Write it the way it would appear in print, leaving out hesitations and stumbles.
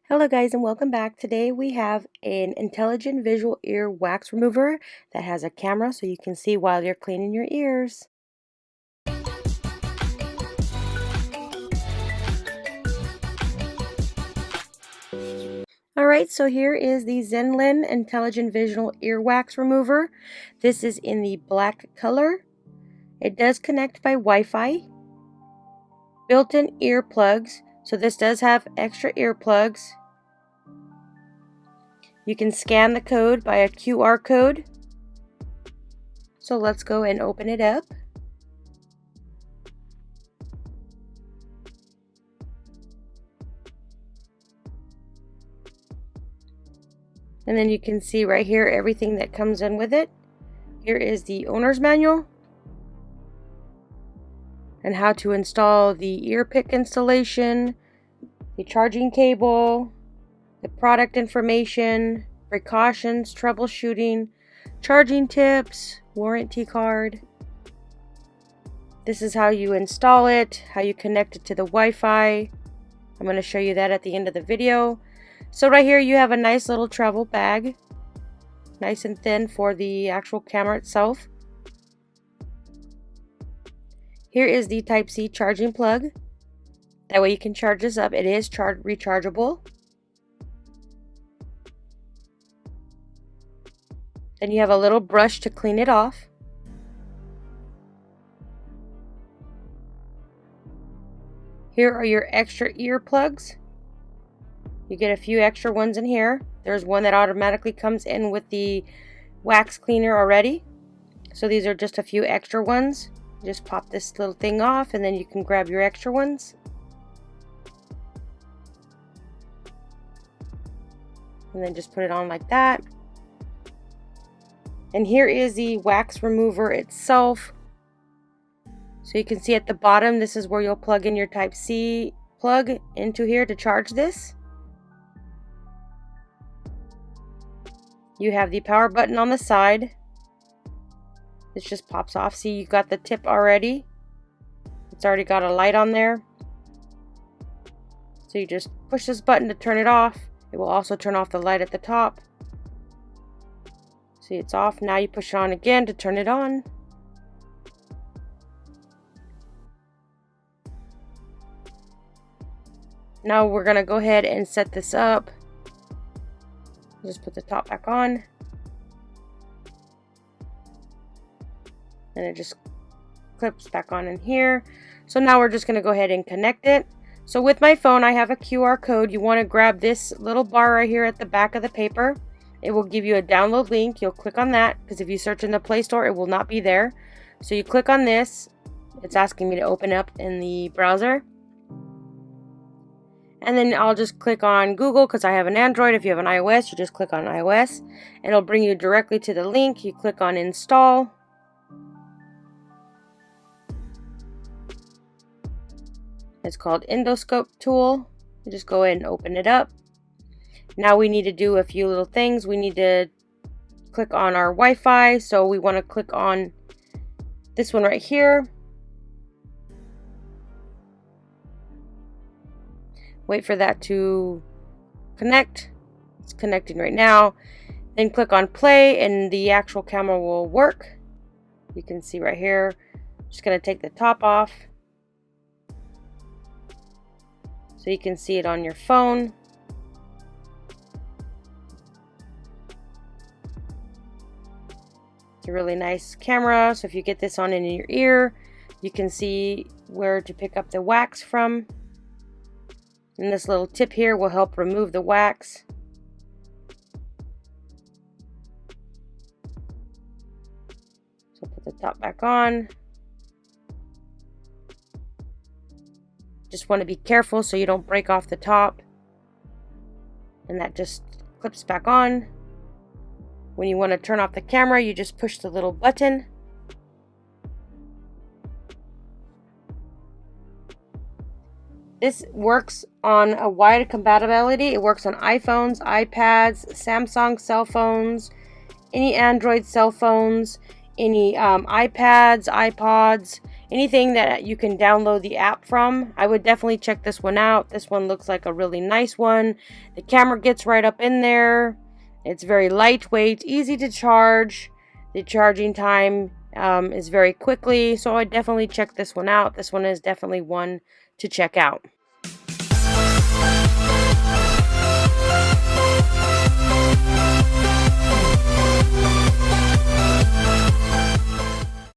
Hello guys and welcome back. Today we have an intelligent visual ear wax remover that has a camera so you can see while you're cleaning your ears. Alright, so here is the Xanland intelligent visual ear wax remover. This is in the black color. It does connect by Wi-Fi. Built-in earplugs, so this does have extra earplugs. You can scan the code by a QR code. So let's go and open it up. And then you can see right here everything that comes in with it. Here is the owner's manual and how to install the ear pick installation, the charging cable, the product information, precautions, troubleshooting, charging tips, warranty card. This is how you install it, how you connect it to the Wi-Fi. I'm going to show you that at the end of the video. So right here you have a nice little travel bag, nice and thin for the actual camera itself. Here is the Type-C charging plug. That way you can charge this up. It is rechargeable. Then you have a little brush to clean it off. Here are your extra ear plugs. You get a few extra ones in here. There's one that automatically comes in with the wax cleaner already. So these are just a few extra ones. Just pop this little thing off and then you can grab your extra ones. And then just put it on like that. And here is the wax remover itself. So you can see at the bottom, this is where you'll plug in your Type-C plug into here to charge this. You have the power button on the side. This just pops off. See, you got the tip already. It's already got a light on there. So you just push this button to turn it off. It will also turn off the light at the top. See, it's off. Now you push it on again to turn it on. Now we're going to go ahead and set this up. Just put the top back on. And it just clips back on in here. So now we're just going to go ahead and connect it. So with my phone I have a QR code. You want to grab this little bar right here at the back of the paper. It will give you a download link. You'll click on that because if you search in the Play Store it will not be there. So you click on this. It's asking me to open up in the browser. And then I'll just click on Google because I have an Android. If you have an iOS, you just click on iOS. And it'll bring you directly to the link. You click on install. It's called endoscope tool. You just go ahead and open it up. Now we need to do a few little things. We need to click on our Wi-Fi. So we want to click on this one right here. Wait for that to connect. It's connecting right now. Then click on play and the actual camera will work. You can see right here. Just going to take the top off so you can see it on your phone. It's a really nice camera. So if you get this on in your ear, you can see where to pick up the wax from. And this little tip here will help remove the wax. So put the top back on. Just want to be careful so you don't break off the top. And that just clips back on. When you want to turn off the camera, you just push the little button. This works on a wide compatibility. It works on iPhones, iPads, Samsung cell phones, any Android cell phones, any iPads, iPods. anything that you can download the app from, I would definitely check this one out. This one looks like a really nice one. The camera gets right up in there. It's very lightweight, easy to charge. The charging time is very quickly, so I definitely check this one out. This one is definitely one to check out.